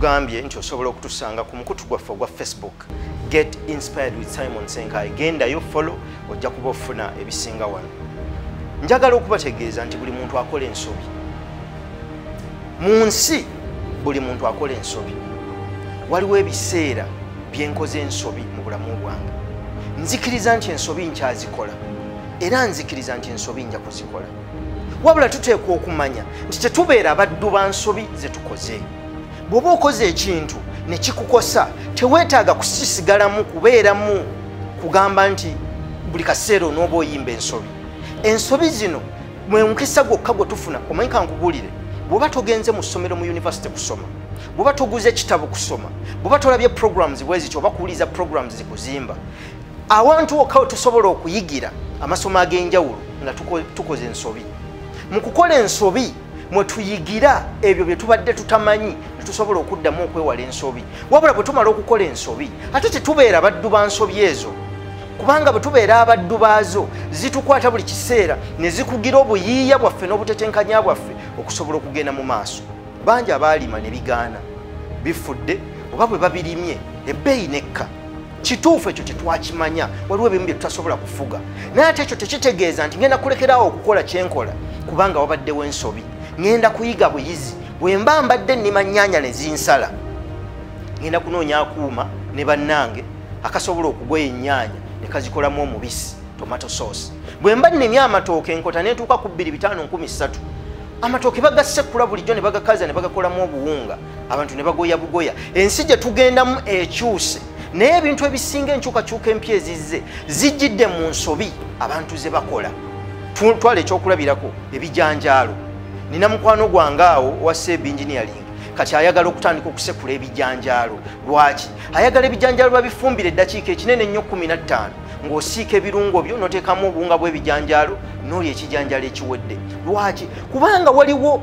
tugambye nti osobola okutusanga ku mukutu gwaffe gwa Facebook Get Inspired with Simon Senkai. Gendayo follow ojja kuba ofuna ebisinga wano. Njagala okubategeeza nti buli muntu akola ensobi. Mu nsi buli muntu akola ensobi. Waliwo ebiseera byenkoze ensobi mu bulamu bwange. Nzikiriza nti ensobi nkyazikola era nzikiriza nti ensobi nja kuzikola. Wabula tuteekwa okumanya nti tetubeera abaddu ba nsobi ze tukoze. Bw'oba okoze ekintu ne kikukosa teweetaaga kusisigalamu kubeeramu kugamba nti buli kaseera onooba oyimba ensobi. Ensobi zino mwe mukisa gwokka gwe tufuna. Omanyi kankugulire, bw'oba togenze mu ssomero mu university kusoma, bw'oba toguze ekitabo kusoma, bw'oba tolabye programs bwe zityo oba kuwuliza programs zikuzimba, awantu wokka tusobola okuyigira amasomo ag'enjawulo nga tukoze ensobi. Mu kukola ensobi mwe tuyigira ebyo bye tubadde tutamanyi ne tusobola okuddamu okwewala ensobi. Wabula bwe tumala okukola ensobi ate tetubeera abaddu ba nsobi ezo, kubanga bwe tubeera abaddu baazo zitukwata buli kiseera ne zikugira obuyiiya bwaffe n'obutetenkanya bwaffe okusobola okugenda mu maaso. Bangi abaalima ne bigaana bifudde oba bwe babirimye ebbeeyi nekka. Kituufu ekyo tetwakimanya, waliwo ebimu bye tutasobola kufuga. Naye ate ekyo tekitegeeza nti ngenda kulekerawo okukola kyenkola kubanga wabaddewo ensobi. Ngenda kuyiga buyizi, bwe mba mbadde nnima nnyaanya ne zinsala, ngenda kunoonya akuuma ne bannange akasobola okugwya ennyaanya ne kazikolamu omubisi, tomato sauce. Bwe mba nnimye amatooke enkota neetuuka ku 2,513, amatooke bagasekula bulijjo ne bagakaza ne bagakolamu obuwunga, abantu ne bagoya bugoya. Ensi gye tugendamu ekyuse, naye ebintu ebisinga enkyukakyuka empya ezizze zijjidde mu nsobi abantu ze bakola. Twala ekyokulabirako ebijanjaalo. Nina mukwano gwange awo owa Seb Engineering kati ayagala okutandika okusekula ebijanjaalo. Lwaki? Ayagala ebijanjaalo babifumbire eddakiika ekinene nnyo 15 ng'osiika ebirungo byo n'oteekamu obuwunga bw'ebijanjaalo n'oli ekijanjaalo ekiwedde. Lwaki? Kubanga waliwo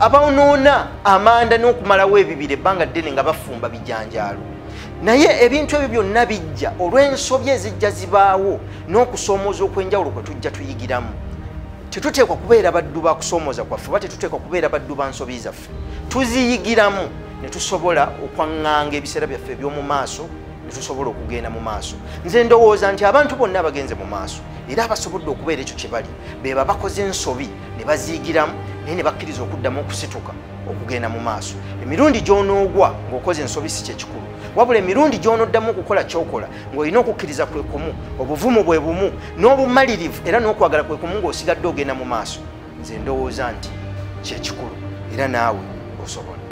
abaonoona amanda n'okumalawo ebibira ebbanga ddene nga bafumba bijanjaalo. Naye ebintu ebyo byonna bijja olw'ensobi ezijja zibaawo n'okusoomooza okw'enjawulo kwe tujja tuyigiramu. Tetuteekwa kubeera baddu ba kusoomooza kwaffe, oba tetuteekwa kubeera baddu ba nsobi zaffe. Tuziyigiramu ne tusobola okwaŋŋanga ebiseera byaffe eby'omu maaso ne tusobola okugenda mu maaso. Nze ndowooza nti abantu bonna abagenze mu maaso era abasobodde okubeera ekyo kye bali beba bakoze ensobi ne baziyigiramu naye ne bakkiriza okuddamu okusituka okugenda mu maaso. Emirundi gy'onoogwa ng'okoze ensobi si kyekikulu, wabula emirundi gy'onoddamu okukola ky'okola ng'olina okukkiriza kwe kumu, obuvumu bwe bumu, n'obumalirivu era n'okwagala kwe kumu ng'osigadde ogenda mu maaso. Nze ndowooza nti kyekikulu era naawe osobola.